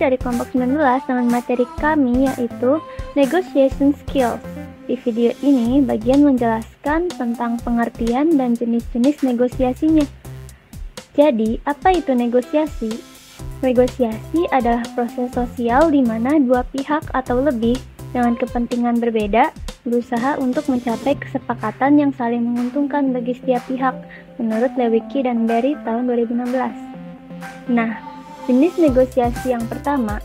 dari kelompok 19 dengan materi kami yaitu Negotiation Skills. Di video ini, bagian menjelaskan tentang pengertian dan jenis-jenis negosiasinya. Jadi, apa itu negosiasi? Negosiasi adalah proses sosial di mana dua pihak atau lebih dengan kepentingan berbeda berusaha untuk mencapai kesepakatan yang saling menguntungkan bagi setiap pihak, menurut Lewicki dan Berry tahun 2016. Nah, jenis negosiasi yang pertama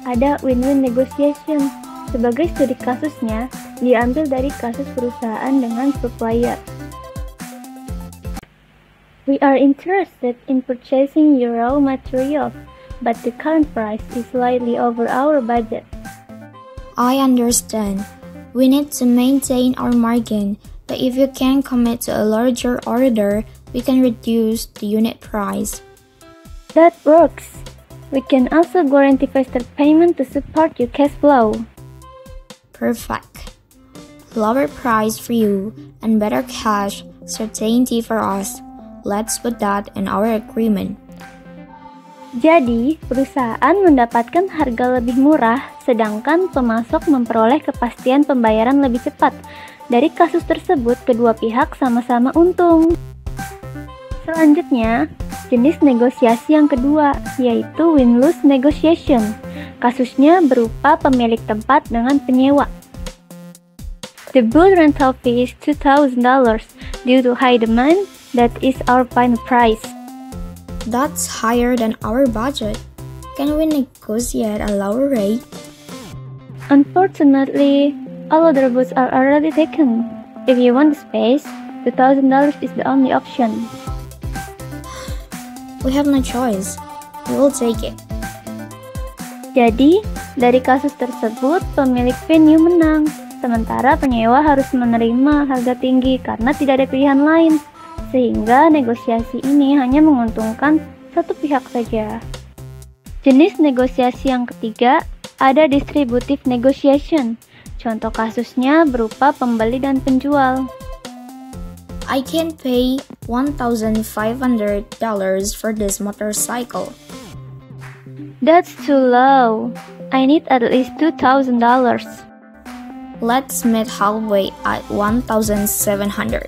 ada win-win negotiation. Sebagai studi kasusnya, diambil dari kasus perusahaan dengan supplier. We are interested in purchasing your raw materials, but the current price is slightly over our budget. I understand. We need to maintain our margin, but if you can commit to a larger order, we can reduce the unit price. That works. We can also guarantee faster payment to support your cash flow. Perfect. Lower price for you and better cash certainty for us. Let's put that in our agreement. Jadi, perusahaan mendapatkan harga lebih murah, sedangkan pemasok memperoleh kepastian pembayaran lebih cepat. Dari kasus tersebut, kedua pihak sama-sama untung. Selanjutnya, jenis negosiasi yang kedua, yaitu win-lose negotiation. Kasusnya berupa pemilik tempat dengan penyewa. The booth rental fee is $2,000 due to high demand. That is our final price. That's higher than our budget. Can we negotiate a lower rate? Unfortunately, all other booths are already taken. If you want the space, $2,000 is the only option. We have no choice. We will take it. Jadi, dari kasus tersebut, pemilik venue menang, sementara penyewa harus menerima harga tinggi karena tidak ada pilihan lain, sehingga negosiasi ini hanya menguntungkan satu pihak saja. Jenis negosiasi yang ketiga, ada distributive negotiation. Contoh kasusnya berupa pembeli dan penjual. I can pay $1,500 for this motorcycle. That's too low. I need at least $2,000. Let's meet halfway at $1,700.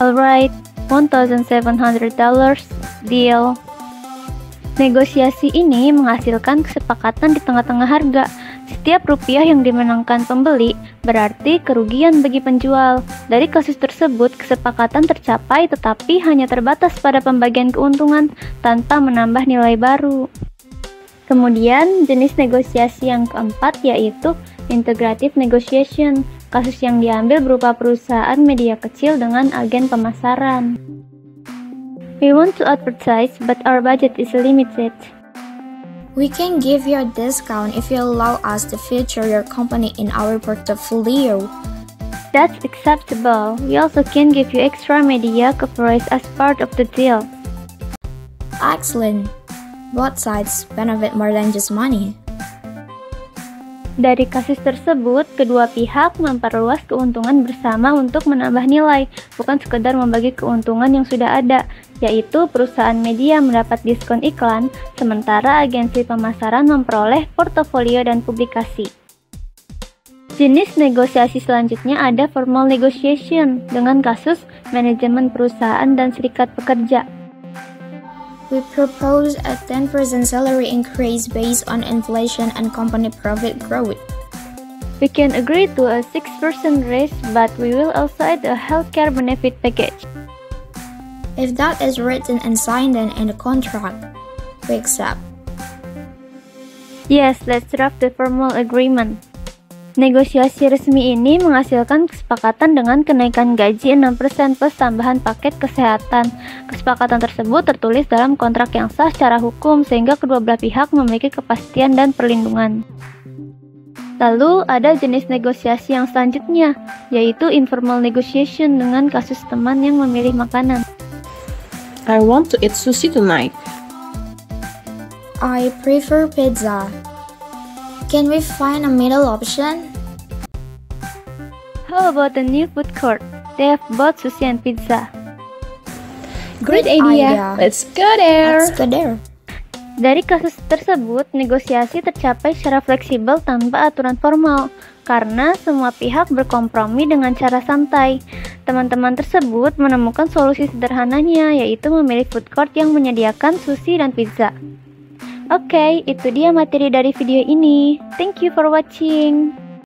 Alright, $1,700, deal. Negosiasi ini menghasilkan kesepakatan di tengah-tengah harga. Setiap rupiah yang dimenangkan pembeli berarti kerugian bagi penjual. Dari kasus tersebut, kesepakatan tercapai tetapi hanya terbatas pada pembagian keuntungan tanpa menambah nilai baru. Kemudian, jenis negosiasi yang keempat yaitu integrative negotiation. Kasus yang diambil berupa perusahaan media kecil dengan agen pemasaran. We want to advertise, but our budget is limited. We can give you a discount if you allow us to feature your company in our portfolio. That's acceptable. We also can give you extra media coverage as part of the deal. Excellent. Both sides benefit more than just money. Dari kasus tersebut, kedua pihak memperluas keuntungan bersama untuk menambah nilai, bukan sekedar membagi keuntungan yang sudah ada, yaitu perusahaan media mendapat diskon iklan, sementara agensi pemasaran memperoleh portofolio dan publikasi. Jenis negosiasi selanjutnya ada formal negotiation, dengan kasus manajemen perusahaan dan serikat pekerja. We propose a 10% salary increase based on inflation and company profit growth. We can agree to a 6% raise, but we will also add a healthcare benefit package. If that is written and signed in the contract, we accept. Yes, let's draft the formal agreement. Negosiasi resmi ini menghasilkan kesepakatan dengan kenaikan gaji 6% plus tambahan paket kesehatan. Kesepakatan tersebut tertulis dalam kontrak yang sah secara hukum sehingga kedua belah pihak memiliki kepastian dan perlindungan. Lalu ada jenis negosiasi yang selanjutnya, yaitu informal negotiation dengan kasus teman yang memilih makanan. I want to eat sushi tonight. I prefer pizza. Can we find a middle option? How about a new food court? They have both sushi and pizza. Great idea. Let's go there. Let's go there. Dari kasus tersebut, negosiasi tercapai secara fleksibel tanpa aturan formal, karena semua pihak berkompromi dengan cara santai. Teman-teman tersebut menemukan solusi sederhananya, yaitu memilih food court yang menyediakan sushi dan pizza. Oke, itu dia materi dari video ini. Thank you for watching.